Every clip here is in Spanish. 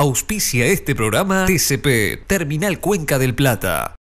Auspicia este programa TCP, Terminal Cuenca del Plata.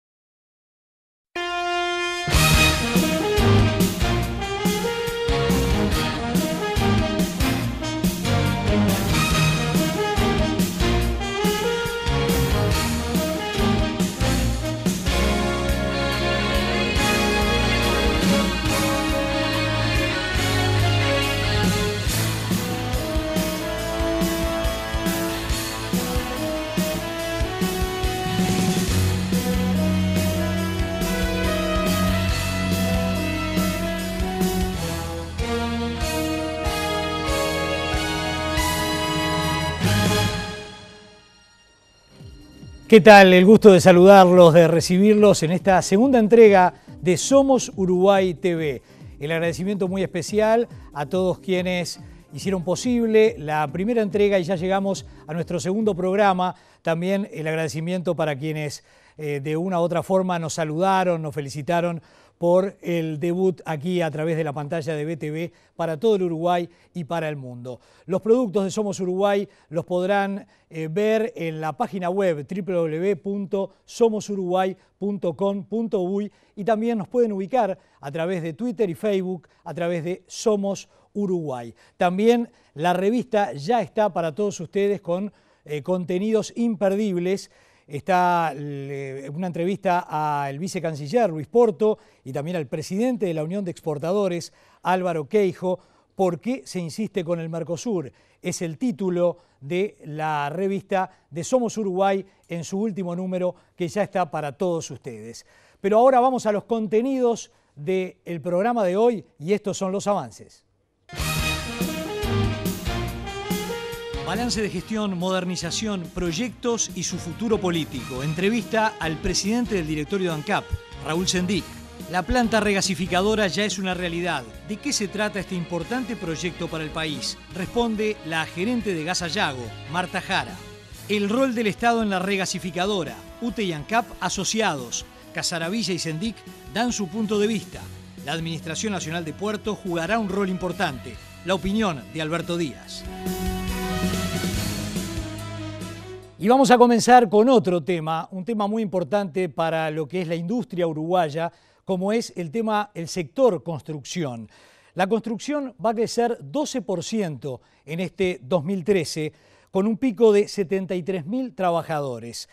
¿Qué tal? El gusto de saludarlos, de recibirlos en esta segunda entrega de Somos Uruguay TV. El agradecimiento muy especial a todos quienes hicieron posible la primera entrega y ya llegamos a nuestro segundo programa. También el agradecimiento para quienes de una u otra forma nos saludaron, nos felicitaron por el debut aquí a través de la pantalla de BTV para todo el Uruguay y para el mundo. Los productos de Somos Uruguay los podrán ver en la página web www.somosuruguay.com.uy y también nos pueden ubicar a través de Twitter y Facebook a través de Somos Uruguay. También la revista ya está para todos ustedes con contenidos imperdibles. Está una entrevista al vicecanciller Luis Porto y también al presidente de la Unión de Exportadores, Álvaro Queijo. ¿Por qué se insiste con el Mercosur? Es el título de la revista de Somos Uruguay en su último número, que ya está para todos ustedes. Pero ahora vamos a los contenidos del programa de hoy y estos son los avances. Balance de gestión, modernización, proyectos y su futuro político. Entrevista al presidente del directorio de ANCAP, Raúl Sendic. La planta regasificadora ya es una realidad. ¿De qué se trata este importante proyecto para el país? Responde la gerente de Gas Ayago, Marta Jara. El rol del Estado en la regasificadora. UTE y ANCAP asociados. Casaravilla y Sendic dan su punto de vista. La Administración Nacional de Puertos jugará un rol importante. La opinión de Alberto Díaz. Y vamos a comenzar con otro tema, un tema muy importante para lo que es la industria uruguaya, como es el sector construcción. La construcción va a crecer 12% en este 2013, con un pico de 73.000 trabajadores.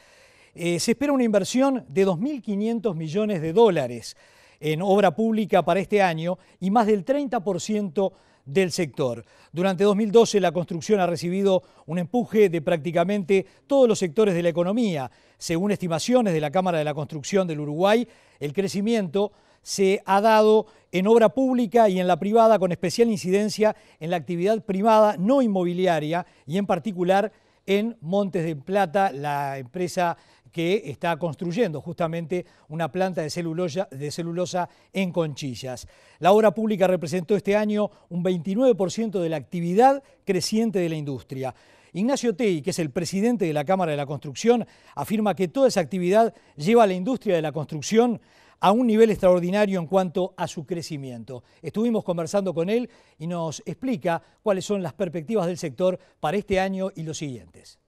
Se espera una inversión de 2.500 millones de dólares en obra pública para este año y más del 30% del sector. Durante 2012 la construcción ha recibido un empuje de prácticamente todos los sectores de la economía. Según estimaciones de la Cámara de la Construcción del Uruguay, el crecimiento se ha dado en obra pública y en la privada, con especial incidencia en la actividad privada no inmobiliaria y en particular en Montes de Plata, la empresa que está construyendo justamente una planta de celulosa en Conchillas. La obra pública representó este año un 29% de la actividad creciente de la industria. Ignacio Tei, que es el presidente de la Cámara de la Construcción, afirma que toda esa actividad lleva a la industria de la construcción a un nivel extraordinario en cuanto a su crecimiento. Estuvimos conversando con él y nos explica cuáles son las perspectivas del sector para este año y los siguientes.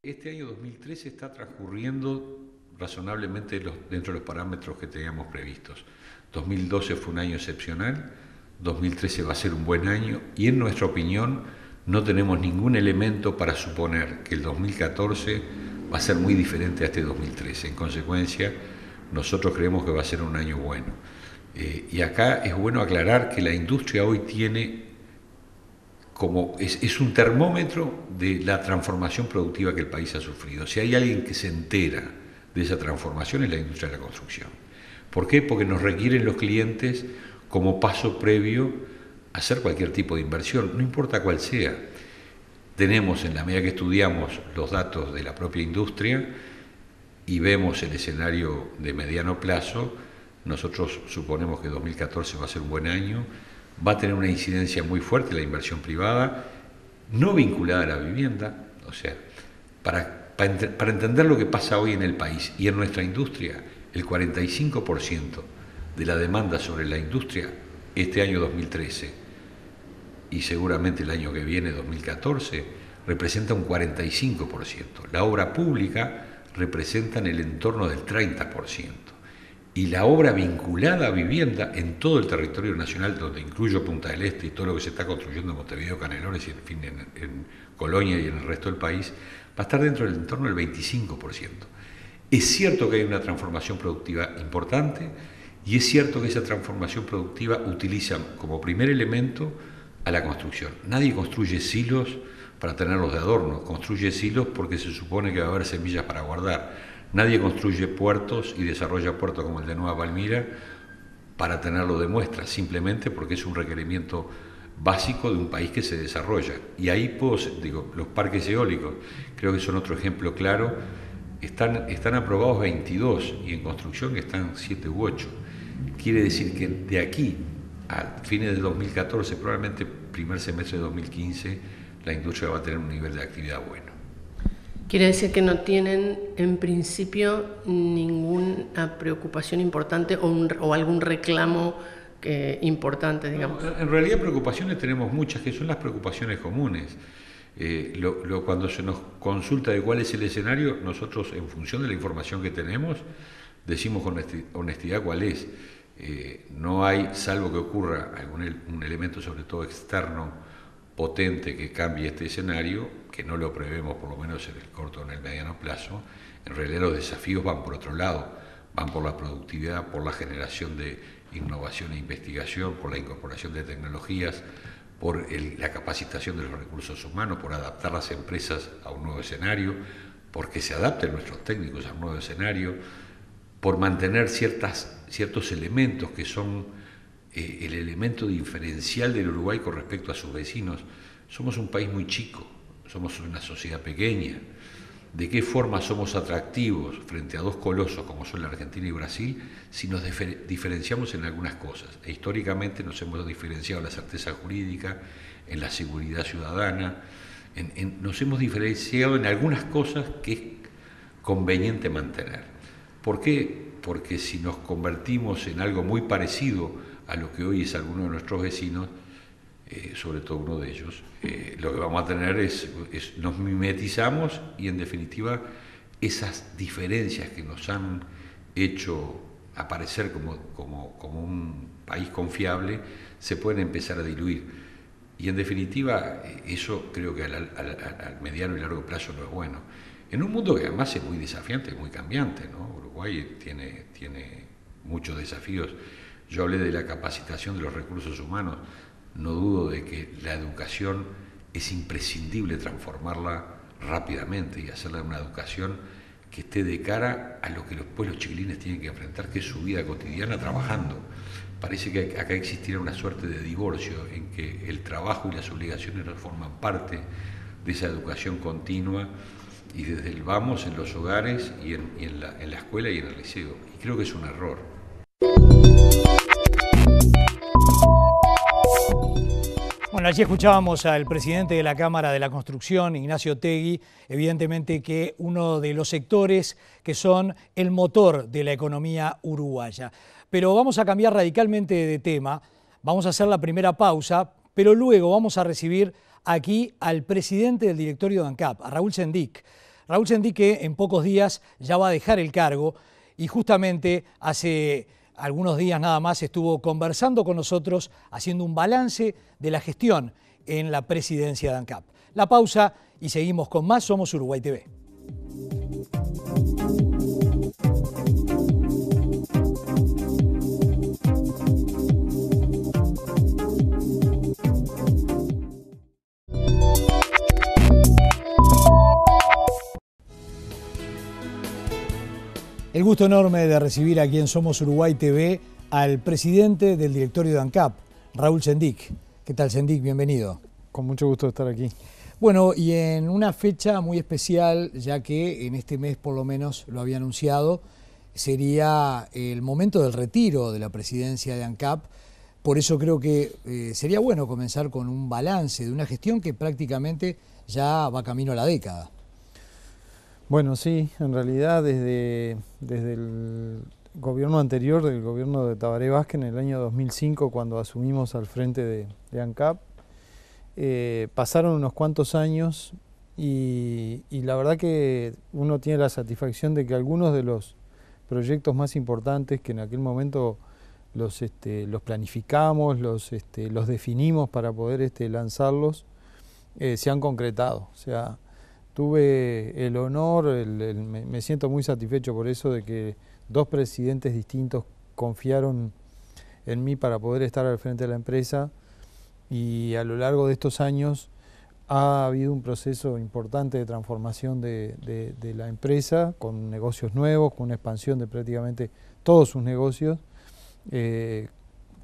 Este año 2013 está transcurriendo razonablemente dentro de los parámetros que teníamos previstos. 2012 fue un año excepcional, 2013 va a ser un buen año y en nuestra opinión no tenemos ningún elemento para suponer que el 2014 va a ser muy diferente a este 2013. En consecuencia, nosotros creemos que va a ser un año bueno. Y acá es bueno aclarar que la industria hoy tiene es un termómetro de la transformación productiva que el país ha sufrido. Si hay alguien que se entera de esa transformación es la industria de la construcción. ¿Por qué? Porque nos requieren los clientes como paso previo a hacer cualquier tipo de inversión, no importa cuál sea. Tenemos, en la medida que estudiamos los datos de la propia industria y vemos el escenario de mediano plazo, nosotros suponemos que 2014 va a ser un buen año. Va a tener una incidencia muy fuerte la inversión privada, no vinculada a la vivienda. O sea, para entender lo que pasa hoy en el país y en nuestra industria, el 45% de la demanda sobre la industria este año 2013 y seguramente el año que viene, 2014, representa un 45%. La obra pública representa en el entorno del 30%. Y la obra vinculada a vivienda en todo el territorio nacional, donde incluyo Punta del Este y todo lo que se está construyendo en Montevideo, Canelones y en fin en Colonia y en el resto del país, va a estar dentro del entorno del 25%. Es cierto que hay una transformación productiva importante y es cierto que esa transformación productiva utiliza como primer elemento a la construcción. Nadie construye silos para tenerlos de adorno, construye silos porque se supone que va a haber semillas para guardar. Nadie construye puertos y desarrolla puertos como el de Nueva Palmira para tenerlo de muestra, simplemente porque es un requerimiento básico de un país que se desarrolla. Y ahí los parques eólicos, creo que son otro ejemplo claro, están aprobados 22 y en construcción están 7 u 8. Quiere decir que de aquí a fines de 2014, probablemente primer semestre de 2015, la industria va a tener un nivel de actividad bueno. Quiere decir que no tienen, en principio, ninguna preocupación importante o algún reclamo importante, digamos. No, en realidad preocupaciones tenemos muchas, que son las preocupaciones comunes. Cuando se nos consulta de cuál es el escenario, nosotros, en función de la información que tenemos, decimos con honestidad cuál es. No hay, salvo que ocurra un elemento, sobre todo externo, potente, que cambie este escenario, que no lo prevemos por lo menos en el corto o en el mediano plazo. En realidad los desafíos van por otro lado, van por la productividad, por la generación de innovación e investigación, por la incorporación de tecnologías, por la capacitación de los recursos humanos, por adaptar las empresas a un nuevo escenario, porque se adapten nuestros técnicos a un nuevo escenario, por mantener ciertos elementos que son el elemento diferencial del Uruguay con respecto a sus vecinos. Somos un país muy chico, somos una sociedad pequeña. ¿De qué forma somos atractivos frente a dos colosos como son la Argentina y Brasil si nos diferenciamos en algunas cosas? E históricamente nos hemos diferenciado en la certeza jurídica, en la seguridad ciudadana, nos hemos diferenciado en algunas cosas que es conveniente mantener. ¿Por qué? Porque si nos convertimos en algo muy parecido a lo que hoy es alguno de nuestros vecinos, sobre todo uno de ellos, lo que vamos a tener nos mimetizamos y en definitiva esas diferencias que nos han hecho aparecer como un país confiable se pueden empezar a diluir. Y en definitiva eso creo que al mediano y largo plazo no es bueno. En un mundo que además es muy desafiante, muy cambiante, ¿no? Uruguay tiene muchos desafíos. Yo hablé de la capacitación de los recursos humanos. No dudo de que la educación es imprescindible transformarla rápidamente y hacerla una educación que esté de cara a lo que los pueblos chiquilines tienen que enfrentar, que es su vida cotidiana trabajando. Parece que acá existiera una suerte de divorcio en que el trabajo y las obligaciones no forman parte de esa educación continua y desde el vamos en los hogares y en la escuela y en el liceo. Y creo que es un error. Bueno, allí escuchábamos al presidente de la Cámara de la Construcción, Ignacio Otegui, evidentemente que uno de los sectores que son el motor de la economía uruguaya. Pero vamos a cambiar radicalmente de tema, vamos a hacer la primera pausa, pero luego vamos a recibir aquí al presidente del directorio de ANCAP, a Raúl Sendic. Raúl Sendic, que en pocos días ya va a dejar el cargo y justamente hace algunos días nada más estuvo conversando con nosotros, haciendo un balance de la gestión en la presidencia de ANCAP. La pausa y seguimos con más Somos Uruguay TV. El gusto enorme de recibir aquí en Somos Uruguay TV al presidente del directorio de ANCAP, Raúl Sendic. ¿Qué tal, Sendic? Bienvenido. Con mucho gusto de estar aquí. Bueno, y en una fecha muy especial, ya que en este mes por lo menos lo había anunciado, sería el momento del retiro de la presidencia de ANCAP. Por eso creo que sería bueno comenzar con un balance de una gestión que prácticamente ya va camino a la década. Bueno, sí, en realidad desde el gobierno anterior, del gobierno de Tabaré Vázquez, en el año 2005, cuando asumimos al frente de ANCAP, pasaron unos cuantos años y la verdad que uno tiene la satisfacción de que algunos de los proyectos más importantes que en aquel momento los planificamos, los definimos para poder lanzarlos, se han concretado. O sea, tuve el honor, me siento muy satisfecho por eso, de que 2 presidentes distintos confiaron en mí para poder estar al frente de la empresa, y a lo largo de estos años ha habido un proceso importante de transformación de la empresa, con negocios nuevos, con una expansión de prácticamente todos sus negocios,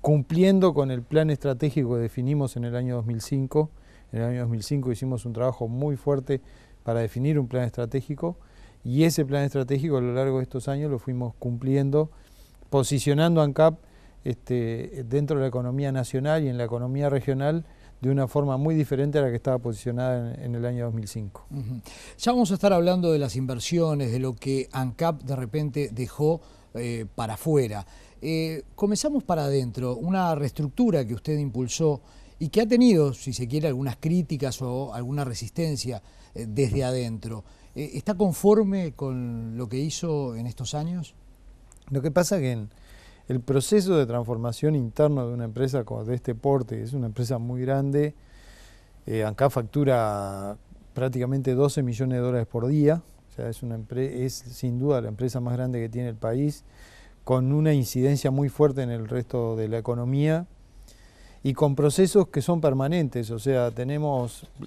cumpliendo con el plan estratégico que definimos en el año 2005. En el año 2005 hicimos un trabajo muy fuerte para definir un plan estratégico, y ese plan estratégico a lo largo de estos años lo fuimos cumpliendo, posicionando a ANCAP dentro de la economía nacional y en la economía regional de una forma muy diferente a la que estaba posicionada en el año 2005. Ya vamos a estar hablando de las inversiones, de lo que ANCAP de repente dejó para afuera. Comenzamos para adentro, una reestructura que usted impulsó y que ha tenido, si se quiere, algunas críticas o alguna resistencia desde adentro. ¿Está conforme con lo que hizo en estos años? Lo que pasa es que el proceso de transformación interno de una empresa de este porte, es una empresa muy grande, ANCAP factura prácticamente 12 millones de dólares por día, o sea, es sin duda la empresa más grande que tiene el país, con una incidencia muy fuerte en el resto de la economía y con procesos que son permanentes. O sea,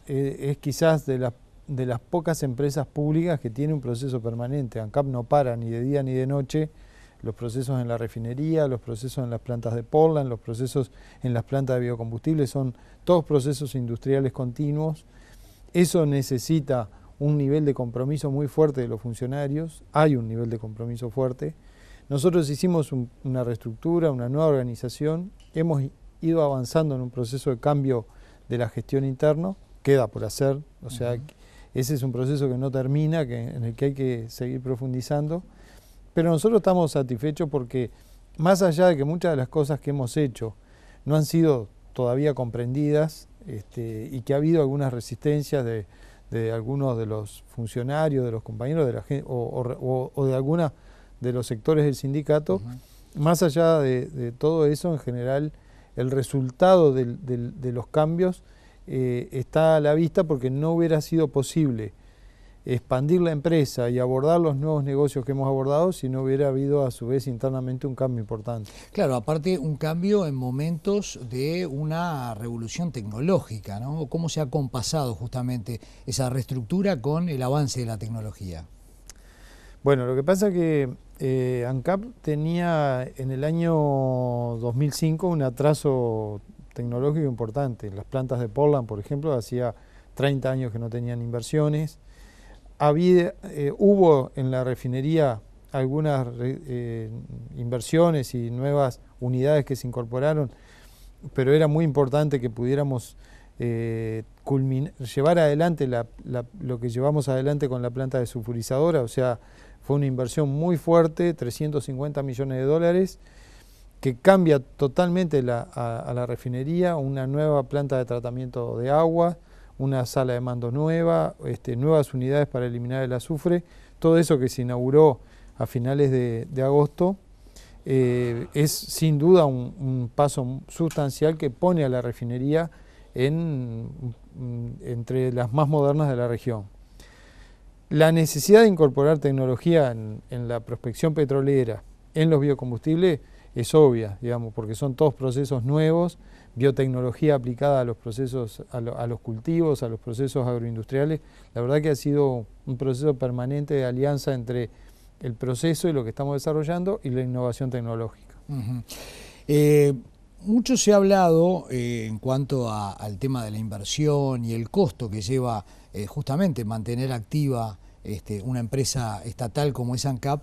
es quizás de las pocas empresas públicas que tiene un proceso permanente. ANCAP no para ni de día ni de noche. Los procesos en la refinería, los procesos en las plantas de Portland, los procesos en las plantas de biocombustibles, son todos procesos industriales continuos. Eso necesita un nivel de compromiso muy fuerte de los funcionarios, hay un nivel de compromiso fuerte. Nosotros hicimos una reestructura, una nueva organización, hemos ido avanzando en un proceso de cambio de la gestión interna, queda por hacer, o sea, ese es un proceso que no termina, en el que hay que seguir profundizando, pero nosotros estamos satisfechos porque, más allá de que muchas de las cosas que hemos hecho no han sido todavía comprendidas, y que ha habido algunas resistencias de algunos de los funcionarios, de los compañeros de la gente, o de algunos de los sectores del sindicato, más allá de todo eso, en general, el resultado de los cambios está a la vista, porque no hubiera sido posible expandir la empresa y abordar los nuevos negocios que hemos abordado si no hubiera habido a su vez internamente un cambio importante. Claro, aparte un cambio en momentos de una revolución tecnológica, ¿no? ¿Cómo se ha compasado justamente esa reestructura con el avance de la tecnología? Bueno, lo que pasa es que ANCAP tenía en el año 2005 un atraso tecnológico importante. Las plantas de Portland, por ejemplo, hacía 30 años que no tenían inversiones. Hubo en la refinería algunas inversiones y nuevas unidades que se incorporaron, pero era muy importante que pudiéramos llevar adelante lo que llevamos adelante con la planta desulfurizadora. O sea, fue una inversión muy fuerte, 350 millones de dólares, que cambia totalmente a la refinería, una nueva planta de tratamiento de agua, una sala de mando nueva, nuevas unidades para eliminar el azufre. Todo eso que se inauguró a finales de agosto es sin duda un paso sustancial que pone a la refinería entre las más modernas de la región. La necesidad de incorporar tecnología en la prospección petrolera, en los biocombustibles, es obvia, digamos, porque son todos procesos nuevos, biotecnología aplicada a los procesos, a los cultivos, a los procesos agroindustriales. La verdad que ha sido un proceso permanente de alianza entre el proceso y lo que estamos desarrollando y la innovación tecnológica. Mucho se ha hablado en cuanto al tema de la inversión y el costo que lleva justamente mantener activa una empresa estatal como es ANCAP,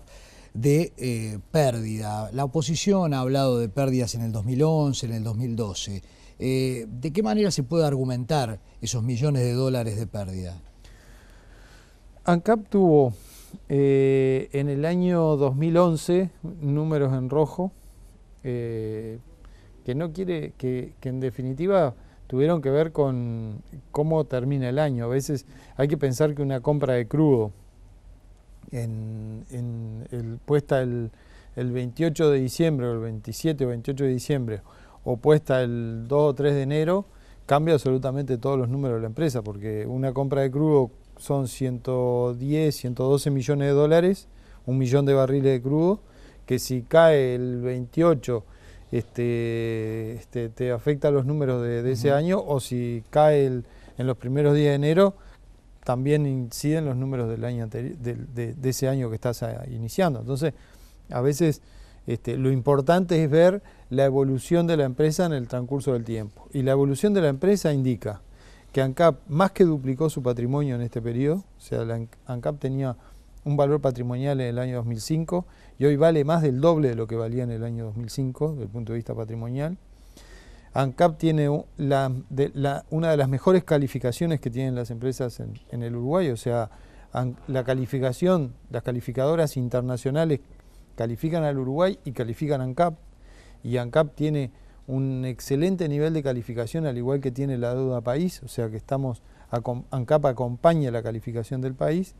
de pérdida. La oposición ha hablado de pérdidas en el 2011, en el 2012. ¿De qué manera se puede argumentar esos millones de dólares de pérdida? ANCAP tuvo en el año 2011 números en rojo, que no quiere, que en definitiva tuvieron que ver con cómo termina el año. A veces hay que pensar que una compra de crudo puesta el 28 de diciembre o el 27 o 28 de diciembre o puesta el 2 o 3 de enero cambia absolutamente todos los números de la empresa, porque una compra de crudo son 110, 112 millones de dólares, 1 millón de barriles de crudo, que si cae el 28 te afecta los números de ese año, o si cae en los primeros días de enero también inciden los números del año anterior, de ese año que estás iniciando. Entonces, a veces lo importante es ver la evolución de la empresa en el transcurso del tiempo. Y la evolución de la empresa indica que ANCAP más que duplicó su patrimonio en este periodo, o sea, ANCAP tenía un valor patrimonial en el año 2005 y hoy vale más del doble de lo que valía en el año 2005 desde el punto de vista patrimonial. ANCAP tiene una de las mejores calificaciones que tienen las empresas en el Uruguay, o sea, las calificadoras internacionales califican al Uruguay y califican a ANCAP, y ANCAP tiene un excelente nivel de calificación, al igual que tiene la deuda país, o sea que ANCAP acompaña la calificación del país.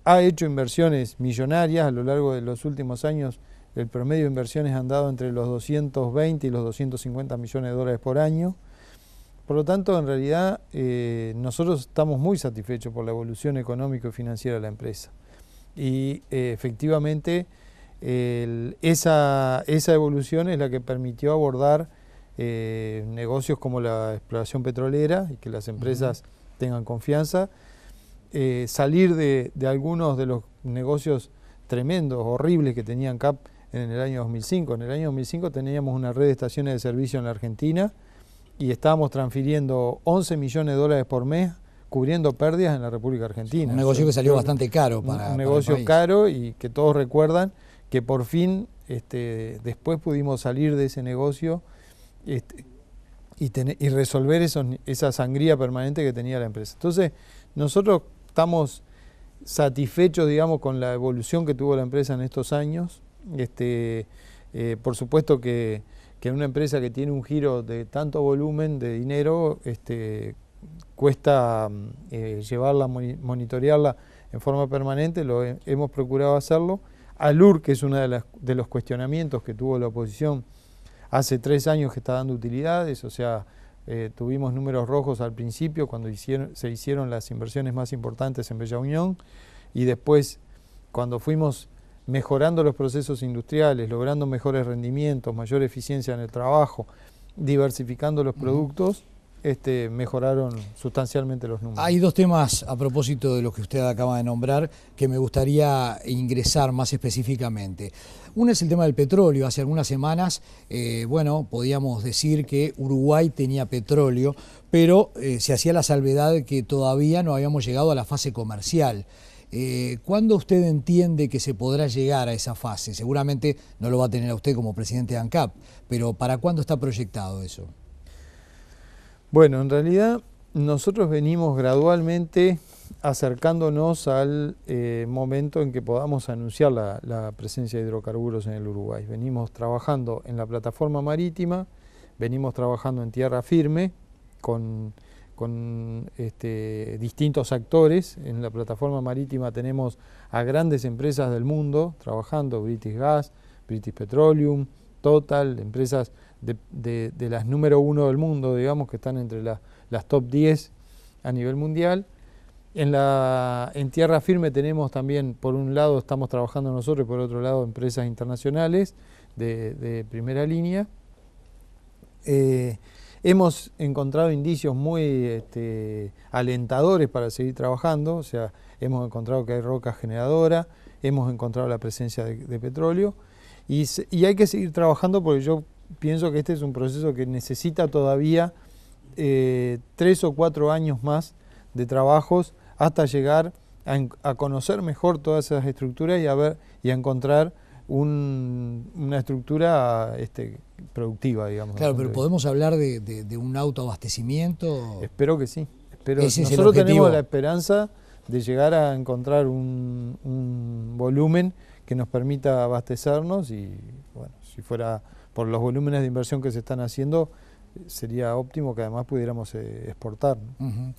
Ha hecho inversiones millonarias a lo largo de los últimos años. El promedio de inversiones ha andado entre los 220 y los 250 millones de dólares por año. Por lo tanto, en realidad, nosotros estamos muy satisfechos por la evolución económica y financiera de la empresa. Y efectivamente, esa evolución es la que permitió abordar negocios como la exploración petrolera y que las empresas tengan confianza. Salir de algunos de los negocios tremendos, horribles que tenía ANCAP en el año 2005. En el año 2005 teníamos una red de estaciones de servicio en la Argentina y estábamos transfiriendo 11 millones de dólares por mes, cubriendo pérdidas en la República Argentina. Un negocio que salió bastante caro para un negocio caro, y que todos recuerdan que por fin después pudimos salir de ese negocio y resolver esa sangría permanente que tenía la empresa. Entonces, nosotros estamos satisfechos, digamos, con la evolución que tuvo la empresa en estos años. Por supuesto que una empresa que tiene un giro de tanto volumen de dinero, cuesta llevarla, monitorearla en forma permanente. Hemos procurado hacerlo. ALUR, que es uno de los cuestionamientos que tuvo la oposición, hace 3 años que está dando utilidades, o sea, tuvimos números rojos al principio cuando se hicieron las inversiones más importantes en Bella Unión, y después cuando fuimos mejorando los procesos industriales, logrando mejores rendimientos, mayor eficiencia en el trabajo, diversificando los productos, mejoraron sustancialmente los números. Hay 2 temas a propósito de lo que usted acaba de nombrar que me gustaría ingresar más específicamente. Uno es el tema del petróleo. Hace algunas semanas, podíamos decir que Uruguay tenía petróleo, pero se hacía la salvedad de que todavía no habíamos llegado a la fase comercial. ¿Cuándo usted entiende que se podrá llegar a esa fase? Seguramente no lo va a tener a usted como presidente de ANCAP, pero ¿para cuándo está proyectado eso? Bueno, en realidad nosotros venimos gradualmente acercándonos al momento en que podamos anunciar la presencia de hidrocarburos en el Uruguay. Venimos trabajando en la plataforma marítima, venimos trabajando en tierra firme con distintos actores. En la plataforma marítima tenemos a grandes empresas del mundo trabajando: British Gas, British Petroleum, Total, empresas de las número 1 del mundo, digamos, que están entre las top 10 a nivel mundial. En tierra firme tenemos también, por un lado estamos trabajando nosotros y por otro lado empresas internacionales de primera línea. Hemos encontrado indicios muy alentadores para seguir trabajando, o sea, hemos encontrado que hay roca generadora, hemos encontrado la presencia de petróleo, y hay que seguir trabajando, porque yo pienso que este es un proceso que necesita todavía 3 o 4 años más de trabajos hasta llegar a conocer mejor todas esas estructuras y a encontrar una estructura productiva, digamos. Claro, pero ¿podemos hablar de un autoabastecimiento? Espero que sí. Nosotros tenemos la esperanza de llegar a encontrar un volumen que nos permita abastecernos, y bueno, si fuera por los volúmenes de inversión que se están haciendo, sería óptimo que además pudiéramos exportar, ¿no? Uh-huh.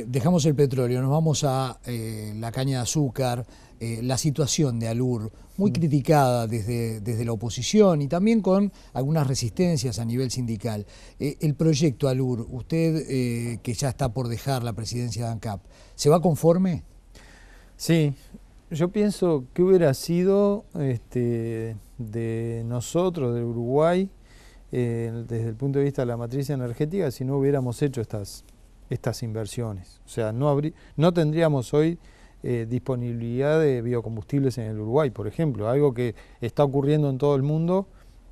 Dejamos el petróleo, nos vamos a la caña de azúcar, la situación de Alur, muy criticada desde la oposición y también con algunas resistencias a nivel sindical. El proyecto Alur, usted que ya está por dejar la presidencia de ANCAP, ¿se va conforme? Sí, yo pienso que hubiera sido de nosotros, del Uruguay, desde el punto de vista de la matriz energética, si no hubiéramos hecho estas inversiones. O sea, no tendríamos hoy disponibilidad de biocombustibles en el Uruguay, por ejemplo, algo que está ocurriendo en todo el mundo,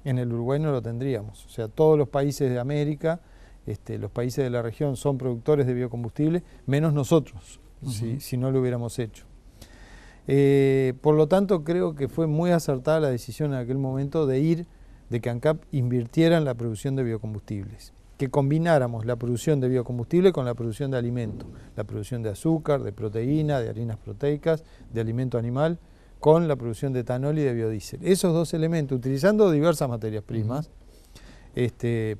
en el Uruguay no lo tendríamos. O sea, todos los países de América, los países de la región son productores de biocombustibles, menos nosotros, si no lo hubiéramos hecho. Por lo tanto, creo que fue muy acertada la decisión en aquel momento de que ANCAP invirtiera en la producción de biocombustibles, que combináramos la producción de biocombustible con la producción de alimentos, la producción de azúcar, de proteína, de harinas proteicas, de alimento animal, con la producción de etanol y de biodiesel. Esos dos elementos, utilizando diversas materias primas,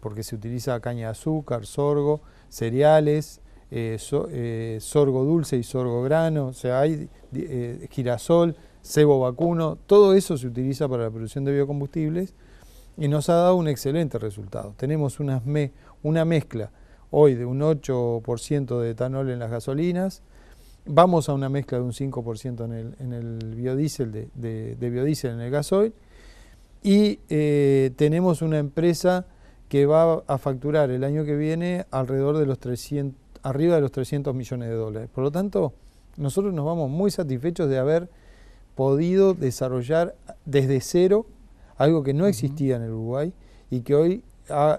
porque se utiliza caña de azúcar, sorgo, cereales, sorgo dulce y sorgo grano, o sea, hay girasol, cebo vacuno, todo eso se utiliza para la producción de biocombustibles y nos ha dado un excelente resultado. Tenemos una mezcla hoy de un 8% de etanol en las gasolinas, vamos a una mezcla de un 5% en el biodiesel, de biodiesel en el gasoil, y tenemos una empresa que va a facturar el año que viene alrededor de arriba de los 300 millones de dólares. Por lo tanto, nosotros nos vamos muy satisfechos de haber podido desarrollar desde cero algo que no existía en el Uruguay y que hoy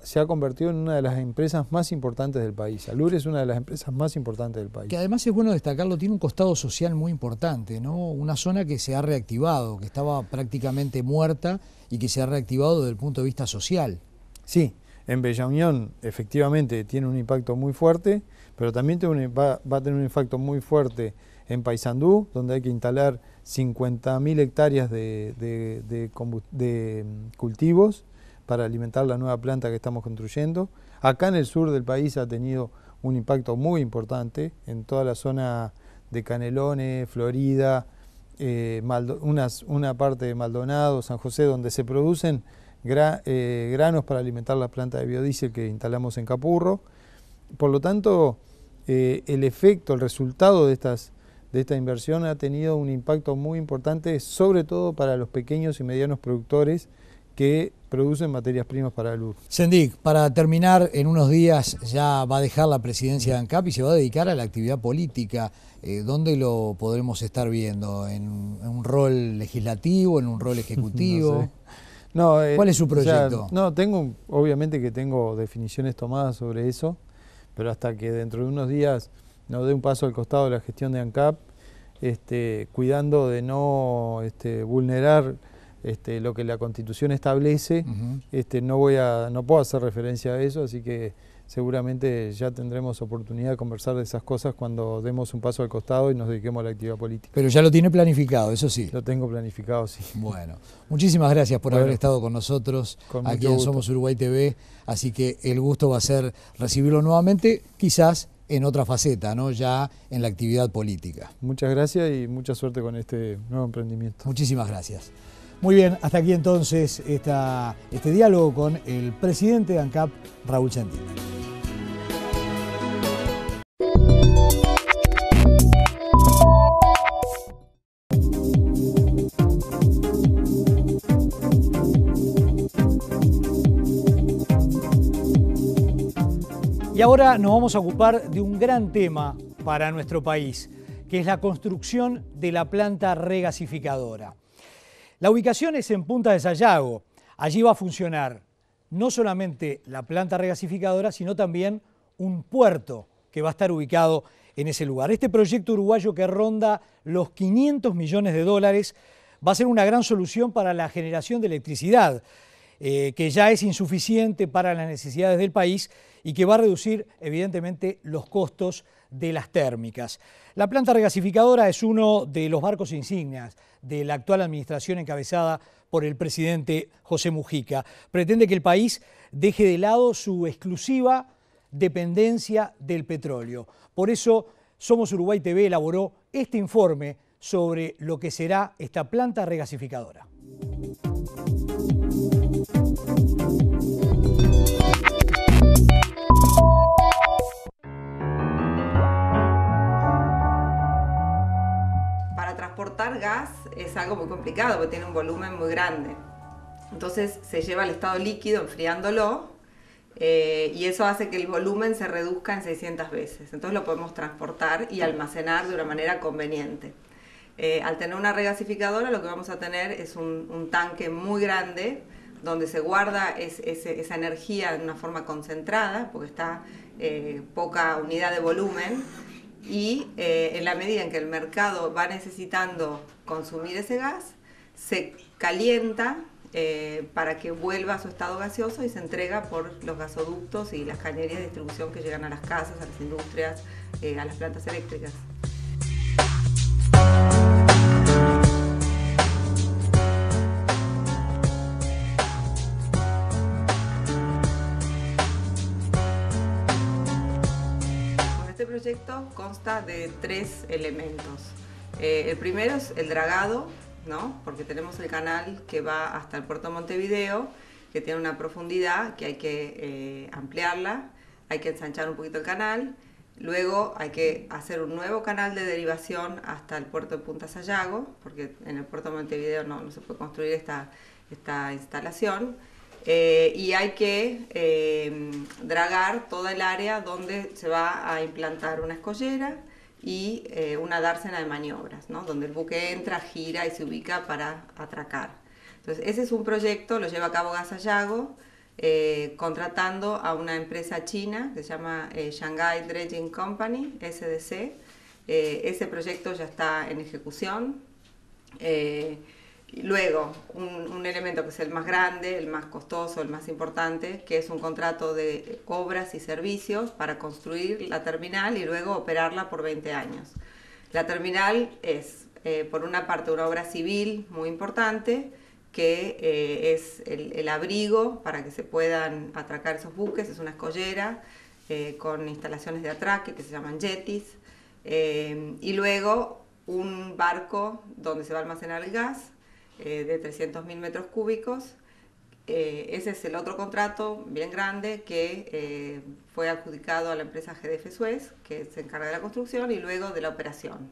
se ha convertido en una de las empresas más importantes del país. Alur es una de las empresas más importantes del país. Que además es bueno destacarlo, tiene un costado social muy importante, ¿no? Una zona que se ha reactivado, que estaba prácticamente muerta y que se ha reactivado desde el punto de vista social. Sí, en Bella Unión efectivamente tiene un impacto muy fuerte, pero también va a tener un impacto muy fuerte en Paysandú, donde hay que instalar 50.000 hectáreas de cultivos para alimentar la nueva planta que estamos construyendo. Acá en el sur del país ha tenido un impacto muy importante en toda la zona de Canelones, Florida, una parte de Maldonado, San José, donde se producen granos para alimentar la planta de biodiesel que instalamos en Capurro. Por lo tanto, el efecto, el resultado de esta inversión ha tenido un impacto muy importante, sobre todo para los pequeños y medianos productores que producen materias primas para Alur. Sendik, para terminar, en unos días ya va a dejar la presidencia de ANCAP y se va a dedicar a la actividad política. ¿Dónde lo podremos estar viendo? ¿En un rol legislativo, en un rol ejecutivo? No sé. No, ¿cuál es su proyecto? Obviamente que tengo definiciones tomadas sobre eso, pero hasta que dentro de unos días no dé un paso al costado de la gestión de ANCAP, cuidando de no vulnerar lo que la Constitución establece, no puedo hacer referencia a eso, así que seguramente ya tendremos oportunidad de conversar de esas cosas cuando demos un paso al costado y nos dediquemos a la actividad política. Pero ya lo tiene planificado, eso sí. Lo tengo planificado, sí. Bueno, muchísimas gracias por haber estado con nosotros aquí en Somos Uruguay TV, así que el gusto va a ser recibirlo nuevamente, quizás en otra faceta, ¿no? Ya en la actividad política. Muchas gracias y mucha suerte con este nuevo emprendimiento. Muchísimas gracias. Muy bien, hasta aquí entonces este diálogo con el presidente de ANCAP, Raúl Sendik. Y ahora nos vamos a ocupar de un gran tema para nuestro país, que es la construcción de la planta regasificadora. La ubicación es en Punta de Sayago. Allí va a funcionar no solamente la planta regasificadora, sino también un puerto que va a estar ubicado en ese lugar. Este proyecto uruguayo que ronda los 500 millones de dólares va a ser una gran solución para la generación de electricidad, que ya es insuficiente para las necesidades del país y que va a reducir evidentemente los costos de las térmicas. La planta regasificadora es uno de los barcos insignias de la actual administración encabezada por el presidente José Mujica. Pretende que el país deje de lado su exclusiva dependencia del petróleo. Por eso, Somos Uruguay TV elaboró este informe sobre lo que será esta planta regasificadora. Para transportar gas es algo muy complicado porque tiene un volumen muy grande. Entonces se lleva al estado líquido enfriándolo y eso hace que el volumen se reduzca en 600 veces. Entonces lo podemos transportar y almacenar de una manera conveniente. Al tener una regasificadora lo que vamos a tener es un tanque muy grande donde se guarda esa energía de una forma concentrada porque está poca unidad de volumen. Y en la medida en que el mercado va necesitando consumir ese gas, se calienta para que vuelva a su estado gaseoso y se entrega por los gasoductos y las cañerías de distribución que llegan a las casas, a las industrias, a las plantas eléctricas. Este proyecto consta de 3 elementos. El primero es el dragado, ¿no? Porque tenemos el canal que va hasta el puerto de Montevideo, que tiene una profundidad que hay que ampliarla, hay que ensanchar un poquito el canal, luego hay que hacer un nuevo canal de derivación hasta el puerto de Punta Sayago, porque en el puerto de Montevideo no se puede construir esta instalación. Y hay que dragar toda el área donde se va a implantar una escollera y una dársena de maniobras, ¿no? Donde el buque entra, gira y se ubica para atracar. Entonces ese es un proyecto, lo lleva a cabo Gas Sayago, contratando a una empresa china que se llama Shanghai Dredging Company, SDC. Ese proyecto ya está en ejecución. Luego, un elemento que es el más grande, el más costoso, el más importante, que es un contrato de obras y servicios para construir la terminal y luego operarla por 20 años. La terminal es, por una parte, una obra civil muy importante, que es el abrigo para que se puedan atracar esos buques, es una escollera con instalaciones de atraque que se llaman jetties, y luego un barco donde se va a almacenar el gas, de 300.000 metros cúbicos. Ese es el otro contrato bien grande que fue adjudicado a la empresa GDF Suez, que se encarga de la construcción y luego de la operación.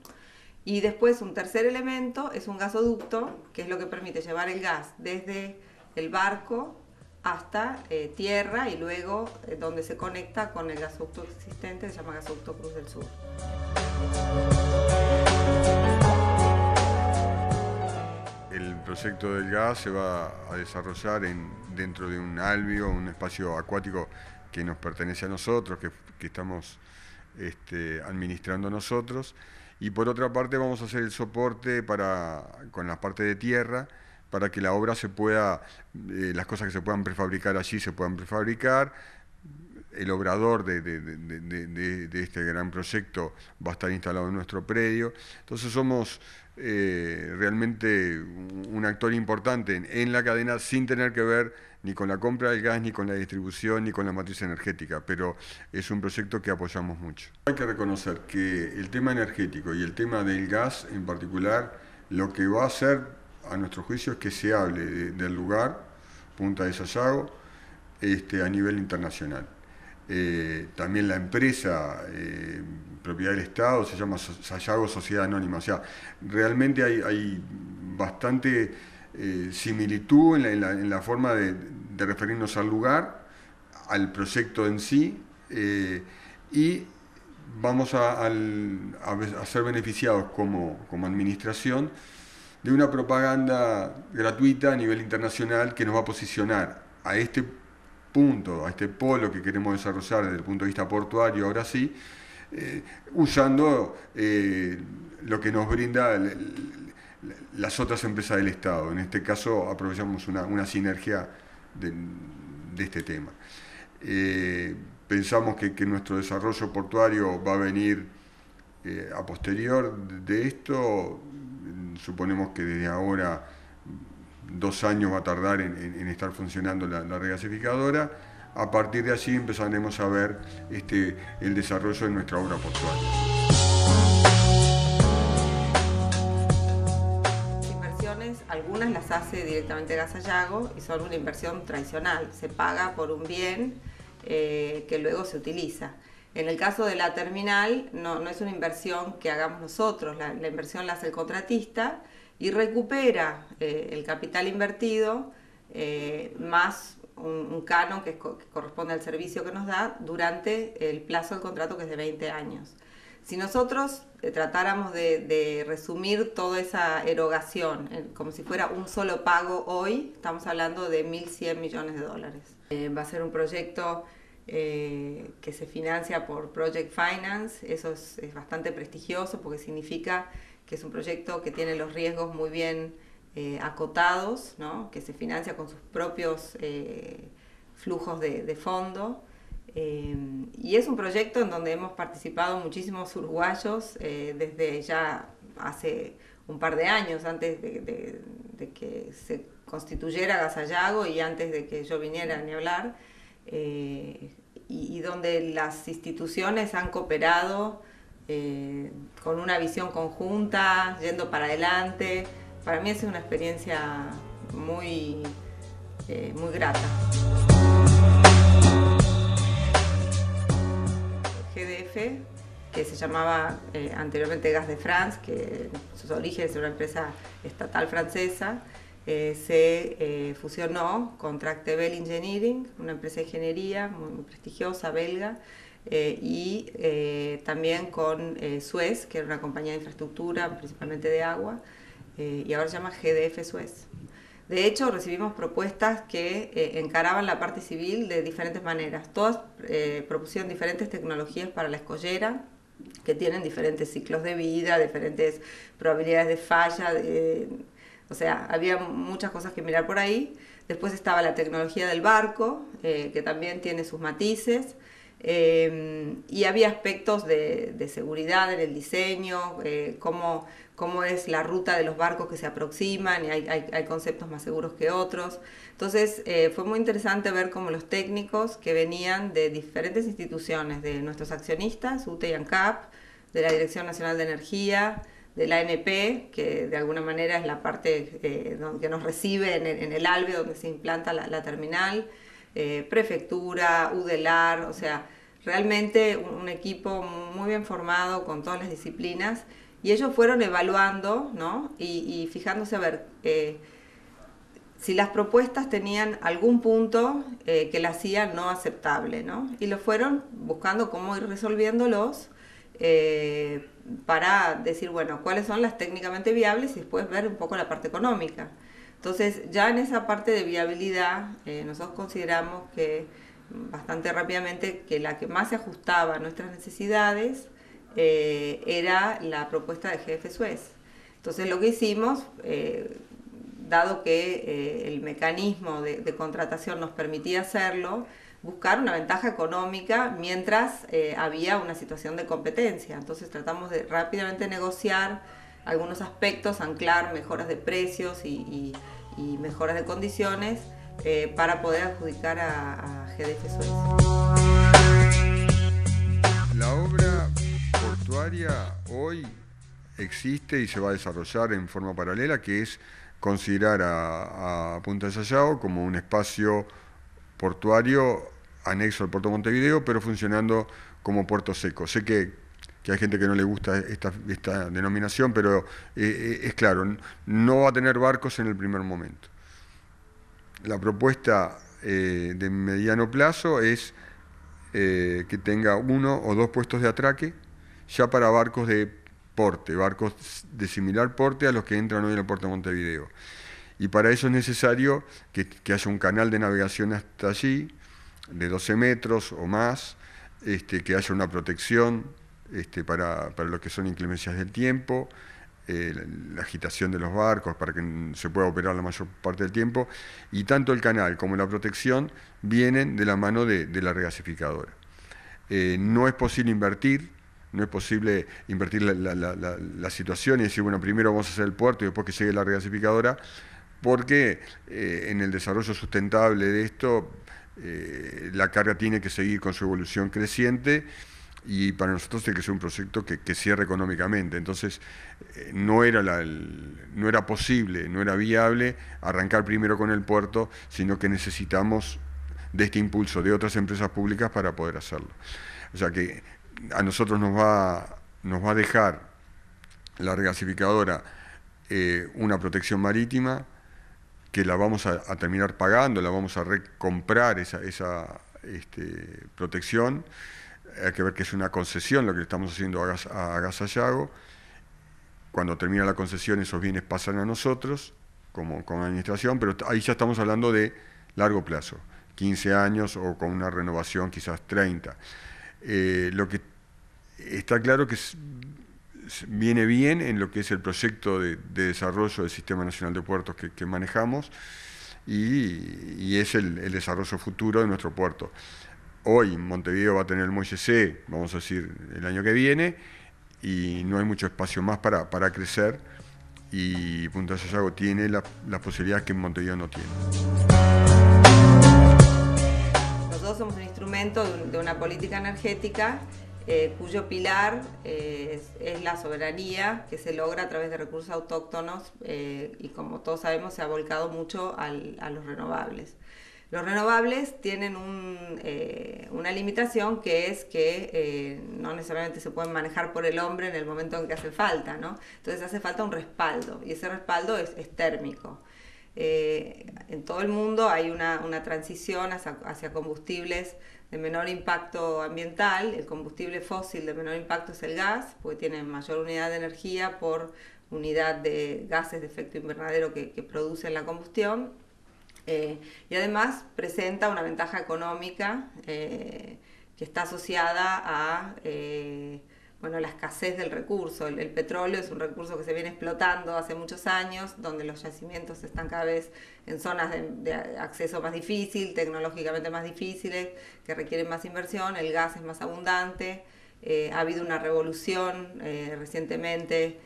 Y después un tercer elemento es un gasoducto, que es lo que permite llevar el gas desde el barco hasta tierra y luego donde se conecta con el gasoducto existente, que se llama Gasoducto Cruz del Sur. El proyecto del gas se va a desarrollar dentro de un albio, un espacio acuático que nos pertenece a nosotros, que estamos administrando nosotros. Y por otra parte vamos a hacer el soporte con la parte de tierra para que la obra se pueda, las cosas que se puedan prefabricar allí se puedan prefabricar. El obrador de este gran proyecto va a estar instalado en nuestro predio. Entonces somos realmente un actor importante en la cadena sin tener que ver ni con la compra del gas, ni con la distribución, ni con la matriz energética, pero es un proyecto que apoyamos mucho. Hay que reconocer que el tema energético y el tema del gas en particular, lo que va a hacer, a nuestro juicio, es que se hable del lugar, Punta de Sayago, a nivel internacional. También la empresa propiedad del Estado se llama Sayago Sociedad Anónima, o sea, realmente hay bastante similitud en la forma de referirnos al lugar, al proyecto en sí, y vamos a ser beneficiados como administración de una propaganda gratuita a nivel internacional que nos va a posicionar a este punto, a este polo que queremos desarrollar desde el punto de vista portuario, ahora sí, usando lo que nos brinda las otras empresas del Estado. En este caso aprovechamos una sinergia de este tema. Pensamos que nuestro desarrollo portuario va a venir a posterior de esto. Suponemos que desde ahora 2 años va a tardar en estar funcionando la regasificadora. A partir de allí empezaremos a ver el desarrollo de nuestra obra portuaria. Algunas las hace directamente Gas Sayago y son una inversión tradicional, se paga por un bien que luego se utiliza. En el caso de la terminal no es una inversión que hagamos nosotros, la inversión la hace el contratista y recupera el capital invertido más un canon que corresponde al servicio que nos da durante el plazo del contrato, que es de 20 años. Si nosotros tratáramos de resumir toda esa erogación como si fuera un solo pago hoy, estamos hablando de 1.100 millones de dólares. Va a ser un proyecto que se financia por Project Finance. Eso es bastante prestigioso porque significa que es un proyecto que tiene los riesgos muy bien acotados, ¿no? Que se financia con sus propios flujos de fondo. Y es un proyecto en donde hemos participado muchísimos uruguayos desde ya hace un par de años, antes de que se constituyera Gas Sayago y antes de que yo viniera ni hablar, y donde las instituciones han cooperado con una visión conjunta, yendo para adelante. Para mí es una experiencia muy grata. GDF, que se llamaba anteriormente Gas de France, que sus orígenes era una empresa estatal francesa, se fusionó con Tractebel Engineering, una empresa de ingeniería muy prestigiosa, belga, y también con Suez, que era una compañía de infraestructura, principalmente de agua, y ahora se llama GDF Suez. De hecho, recibimos propuestas que encaraban la parte civil de diferentes maneras. Todas propusieron diferentes tecnologías para la escollera, que tienen diferentes ciclos de vida, diferentes probabilidades de falla. O sea, había muchas cosas que mirar por ahí. Después estaba la tecnología del barco, que también tiene sus matices. Y había aspectos de seguridad en el diseño, cómo es la ruta de los barcos que se aproximan, y hay conceptos más seguros que otros. Entonces fue muy interesante ver cómo los técnicos que venían de diferentes instituciones, de nuestros accionistas, UTE y ANCAP, de la Dirección Nacional de Energía, de la ANP, que de alguna manera es la parte que nos recibe en el ALBE, donde se implanta la terminal, prefectura, UDELAR, o sea, realmente un equipo muy bien formado con todas las disciplinas, y ellos fueron evaluando, ¿no? y fijándose a ver si las propuestas tenían algún punto que la hacían no aceptable, ¿no? Y lo fueron buscando cómo ir resolviéndolos para decir, bueno, cuáles son las técnicamente viables y después ver un poco la parte económica. Entonces, ya en esa parte de viabilidad, nosotros consideramos que bastante rápidamente que la que más se ajustaba a nuestras necesidades era la propuesta de GDF Suez. Entonces, lo que hicimos, dado que el mecanismo de contratación nos permitía hacerlo, buscar una ventaja económica mientras había una situación de competencia. Entonces, tratamos de rápidamente negociar algunos aspectos, anclar mejoras de precios y mejoras de condiciones para poder adjudicar a GDF Suez. La obra portuaria hoy existe y se va a desarrollar en forma paralela, que es considerar a Punta de Sayago como un espacio portuario anexo al puerto de Montevideo, pero funcionando como puerto seco. Sé que hay gente que no le gusta esta denominación, pero es claro, no va a tener barcos en el primer momento. La propuesta de mediano plazo es que tenga 1 o 2 puestos de atraque ya para barcos de porte, barcos de similar porte a los que entran hoy en el puerto de Montevideo. Y para eso es necesario que haya un canal de navegación hasta allí, de 12 metros o más, que haya una protección para lo que son inclemencias del tiempo, la agitación de los barcos para que se pueda operar la mayor parte del tiempo, y tanto el canal como la protección vienen de la mano de la regasificadora. No es posible invertir la situación y decir, bueno, primero vamos a hacer el puerto y después que llegue la regasificadora, porque en el desarrollo sustentable de esto, la carga tiene que seguir con su evolución creciente, y para nosotros tiene que ser un proyecto que cierre económicamente. Entonces no era posible, no era viable arrancar primero con el puerto, sino que necesitamos de este impulso de otras empresas públicas para poder hacerlo. O sea que a nosotros nos va a dejar la regasificadora una protección marítima, que la vamos a terminar pagando, la vamos a recomprar esa protección. Hay que ver que es una concesión lo que estamos haciendo a Gas Sayago. Cuando termina la concesión, esos bienes pasan a nosotros como administración, pero ahí ya estamos hablando de largo plazo, 15 años o con una renovación quizás 30. Lo que está claro que viene bien en lo que es el proyecto de desarrollo del Sistema Nacional de Puertos que manejamos, y es el desarrollo futuro de nuestro puerto. Hoy Montevideo va a tener el muelle C, vamos a decir, el año que viene, y no hay mucho espacio más para crecer, y Punta Sayago tiene la posibilidad que Montevideo no tiene. Nosotros somos un instrumento de una política energética cuyo pilar es la soberanía, que se logra a través de recursos autóctonos, y como todos sabemos se ha volcado mucho a los renovables. Los renovables tienen una limitación, que es que no necesariamente se pueden manejar por el hombre en el momento en que hace falta, ¿no? Entonces hace falta un respaldo, y ese respaldo es térmico. En todo el mundo hay una transición hacia combustibles de menor impacto ambiental. El combustible fósil de menor impacto es el gas, porque tiene mayor unidad de energía por unidad de gases de efecto invernadero que producen la combustión. Y además presenta una ventaja económica que está asociada a la escasez del recurso. El petróleo es un recurso que se viene explotando hace muchos años, donde los yacimientos están cada vez en zonas de acceso más difícil, tecnológicamente más difíciles, que requieren más inversión. El gas es más abundante. Ha habido una revolución recientemente,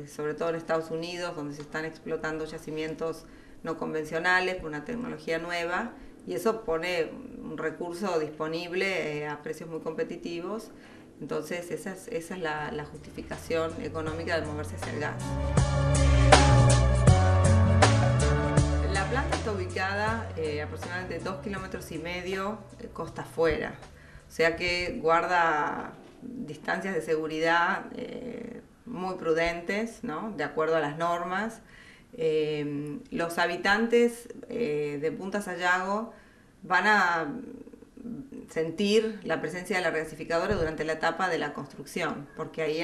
sobre todo en Estados Unidos, donde se están explotando yacimientos no convencionales, con una tecnología nueva, y eso pone un recurso disponible a precios muy competitivos. Entonces esa es la justificación económica de moverse hacia el gas. La planta está ubicada aproximadamente 2,5 kilómetros costa afuera, o sea que guarda distancias de seguridad muy prudentes, ¿no? De acuerdo a las normas. Los habitantes de Punta Sayago van a sentir la presencia de la regasificadora durante la etapa de la construcción, porque ahí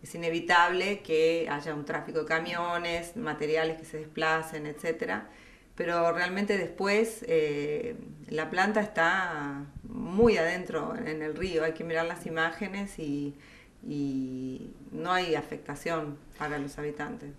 es inevitable que haya un tráfico de camiones, materiales que se desplacen, etcétera. Pero realmente después la planta está muy adentro en el río, hay que mirar las imágenes y no hay afectación para los habitantes.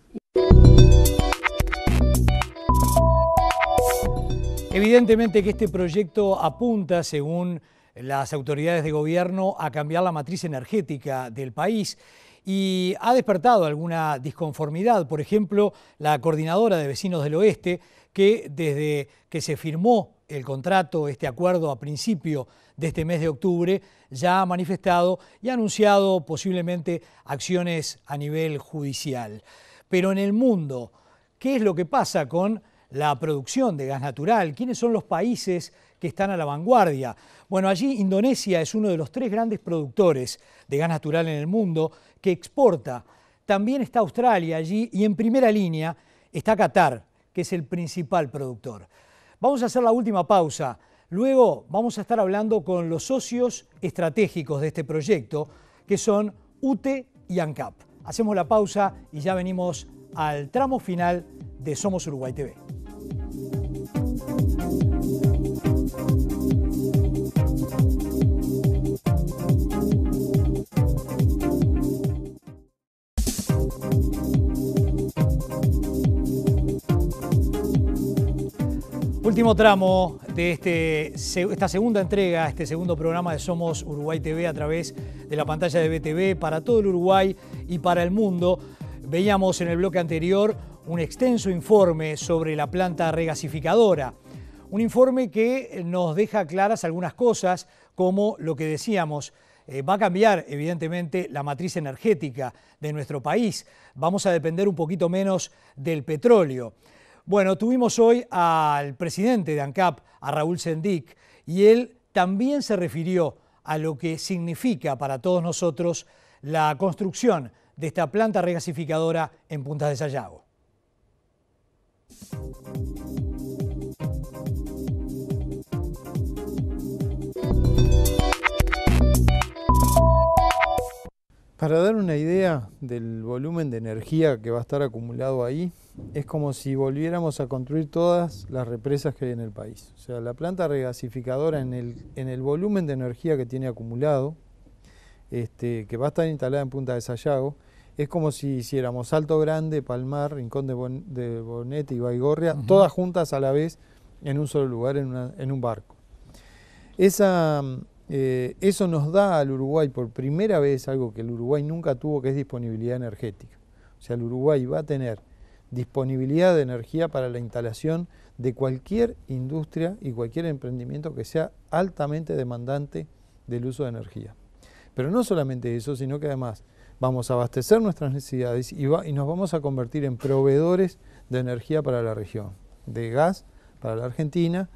Evidentemente que este proyecto apunta, según las autoridades de gobierno, a cambiar la matriz energética del país, y ha despertado alguna disconformidad. Por ejemplo, la Coordinadora de Vecinos del Oeste, que desde que se firmó el contrato, este acuerdo a principio de este mes de octubre, ya ha manifestado y ha anunciado posiblemente acciones a nivel judicial. Pero en el mundo, ¿qué es lo que pasa con la producción de gas natural? ¿Quiénes son los países que están a la vanguardia? Bueno, allí Indonesia es uno de los 3 grandes productores de gas natural en el mundo, que exporta. También está Australia allí, y en primera línea está Qatar, que es el principal productor. Vamos a hacer la última pausa. Luego vamos a estar hablando con los socios estratégicos de este proyecto, que son UTE y ANCAP. Hacemos la pausa y ya venimos al tramo final de Somos Uruguay TV. Último tramo de esta segunda entrega, este segundo programa de Somos Uruguay TV a través de la pantalla de BTV para todo el Uruguay y para el mundo. Veíamos en el bloque anterior un extenso informe sobre la planta regasificadora. Un informe que nos deja claras algunas cosas, como lo que decíamos, va a cambiar evidentemente la matriz energética de nuestro país. Vamos a depender un poquito menos del petróleo. Bueno, tuvimos hoy al presidente de ANCAP, a Raúl Sendic, y él también se refirió a lo que significa para todos nosotros la construcción de esta planta regasificadora en Punta de Sayago. Para dar una idea del volumen de energía que va a estar acumulado ahí, es como si volviéramos a construir todas las represas que hay en el país. O sea, la planta regasificadora en el volumen de energía que tiene acumulado, que va a estar instalada en Punta de Sayago, es como si hiciéramos Alto Grande, Palmar, Rincón de Bonete y Baigorria, todas juntas a la vez en un solo lugar, en un barco. Eso nos da al Uruguay por primera vez algo que el Uruguay nunca tuvo, que es disponibilidad energética. O sea, el Uruguay va a tener disponibilidad de energía para la instalación de cualquier industria y cualquier emprendimiento que sea altamente demandante del uso de energía. Pero no solamente eso, sino que además vamos a abastecer nuestras necesidades y nos vamos a convertir en proveedores de energía para la región, de gas para la Argentina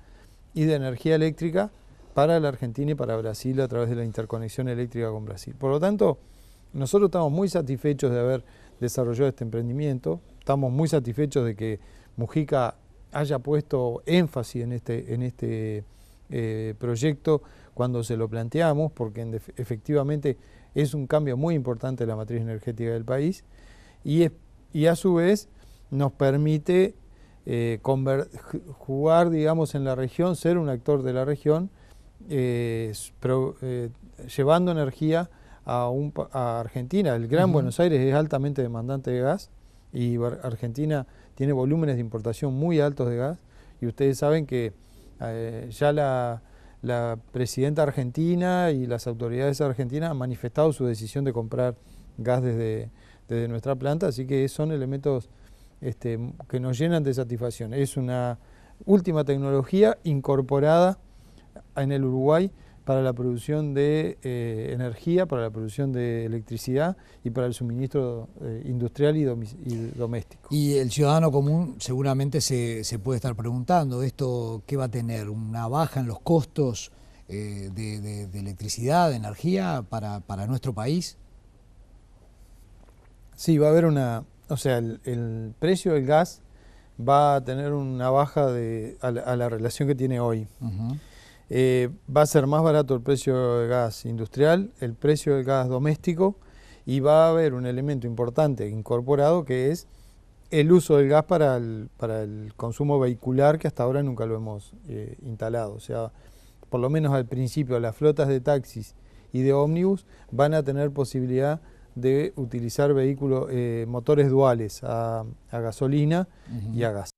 y de energía eléctrica para la Argentina y para Brasil a través de la interconexión eléctrica con Brasil. Por lo tanto, nosotros estamos muy satisfechos de haber desarrollado este emprendimiento, estamos muy satisfechos de que Mujica haya puesto énfasis en este proyecto cuando se lo planteamos, porque efectivamente es un cambio muy importante en la matriz energética del país y a su vez nos permite jugar, digamos, en la región, ser un actor de la región, llevando energía a Argentina. El Gran Buenos Aires es altamente demandante de gas y Argentina tiene volúmenes de importación muy altos de gas, y ustedes saben que ya la presidenta argentina y las autoridades argentinas han manifestado su decisión de comprar gas desde nuestra planta, así que son elementos que nos llenan de satisfacción. Es una última tecnología incorporada en el Uruguay para la producción de energía, para la producción de electricidad y para el suministro industrial y doméstico. Y el ciudadano común seguramente se puede estar preguntando, ¿esto qué va a tener? ¿Una baja en los costos de electricidad, de energía para nuestro país? Sí, va a haber o sea, el precio del gas va a tener una baja a la relación que tiene hoy. Va a ser más barato el precio del gas industrial, el precio del gas doméstico, y va a haber un elemento importante incorporado, que es el uso del gas para el consumo vehicular, que hasta ahora nunca lo hemos instalado. O sea, por lo menos al principio las flotas de taxis y de ómnibus van a tener posibilidad de utilizar vehículos, motores duales a gasolina y a gas.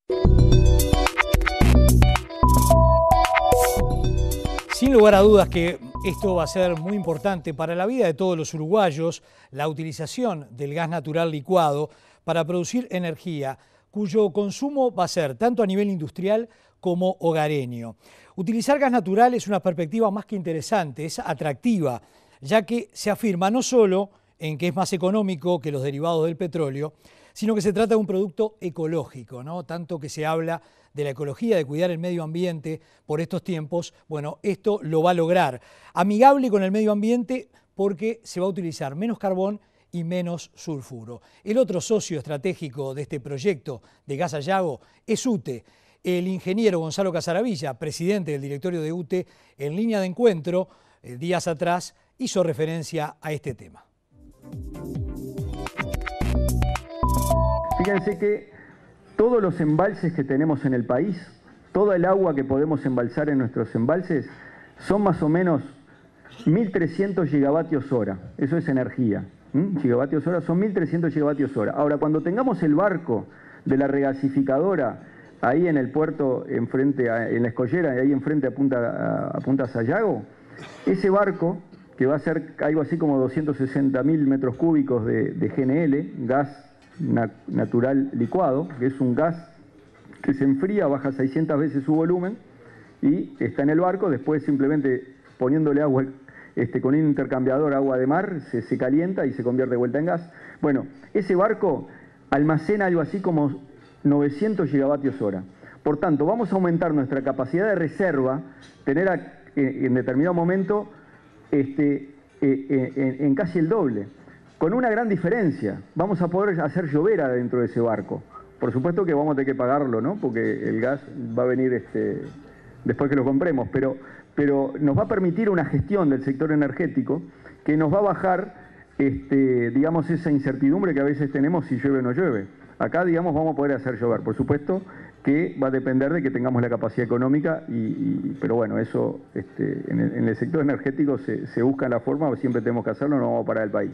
Sin lugar a dudas que esto va a ser muy importante para la vida de todos los uruguayos, la utilización del gas natural licuado para producir energía, cuyo consumo va a ser tanto a nivel industrial como hogareño. Utilizar gas natural es una perspectiva más que interesante, es atractiva, ya que se afirma no solo en que es más económico que los derivados del petróleo, sino que se trata de un producto ecológico, ¿no? Tanto que se habla de la ecología, de cuidar el medio ambiente por estos tiempos, bueno, esto lo va a lograr. Amigable con el medio ambiente porque se va a utilizar menos carbón y menos sulfuro. El otro socio estratégico de este proyecto de Gas Sayago es UTE. El ingeniero Gonzalo Casaravilla, presidente del directorio de UTE, en línea de encuentro, días atrás, hizo referencia a este tema. Fíjense que todos los embalses que tenemos en el país, toda el agua que podemos embalsar en nuestros embalses, son más o menos 1.300 gigavatios hora. Eso es energía. Gigavatios hora son 1.300 gigavatios hora. Ahora, cuando tengamos el barco de la regasificadora ahí en el puerto, en la escollera, ahí enfrente a Punta Sayago, ese barco, que va a ser algo así como 260.000 metros cúbicos de GNL, gas natural licuado, que es un gas que se enfría, baja 600 veces su volumen y está en el barco. Después simplemente poniéndole agua, con un intercambiador agua de mar, se calienta y se convierte de vuelta en gas. Bueno, ese barco almacena algo así como 900 gigavatios hora. Por tanto, vamos a aumentar nuestra capacidad de reserva, tener en determinado momento en casi el doble, con una gran diferencia. Vamos a poder hacer llover adentro de ese barco. Por supuesto que vamos a tener que pagarlo, ¿no? Porque el gas va a venir después que lo compremos, pero nos va a permitir una gestión del sector energético que nos va a bajar, digamos, esa incertidumbre que a veces tenemos si llueve o no llueve. Acá, digamos, vamos a poder hacer llover. Por supuesto que va a depender de que tengamos la capacidad económica, pero bueno, eso en el sector energético se busca la forma, siempre tenemos que hacerlo, no vamos a parar el país.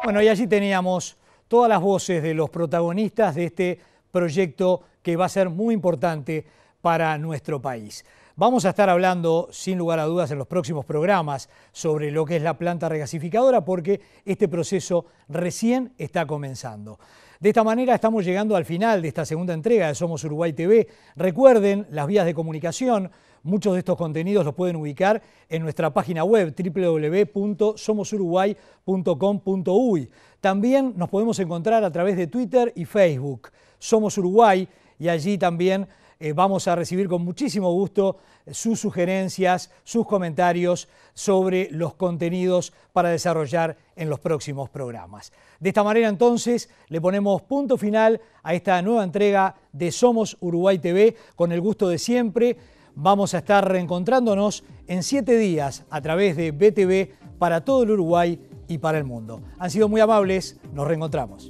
Bueno, y allí teníamos todas las voces de los protagonistas de este proyecto que va a ser muy importante para nuestro país. Vamos a estar hablando, sin lugar a dudas, en los próximos programas sobre lo que es la planta regasificadora, porque este proceso recién está comenzando. De esta manera estamos llegando al final de esta segunda entrega de Somos Uruguay TV. Recuerden las vías de comunicación. Muchos de estos contenidos los pueden ubicar en nuestra página web www.somosuruguay.com.uy. También nos podemos encontrar a través de Twitter y Facebook. Somos Uruguay, y allí también vamos a recibir con muchísimo gusto sus sugerencias, sus comentarios sobre los contenidos para desarrollar en los próximos programas. De esta manera entonces le ponemos punto final a esta nueva entrega de Somos Uruguay TV. Con el gusto de siempre vamos a estar reencontrándonos en 7 días a través de BTV para todo el Uruguay y para el mundo. Han sido muy amables, nos reencontramos.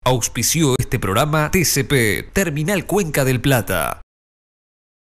Auspició este programa TCP, Terminal Cuenca del Plata.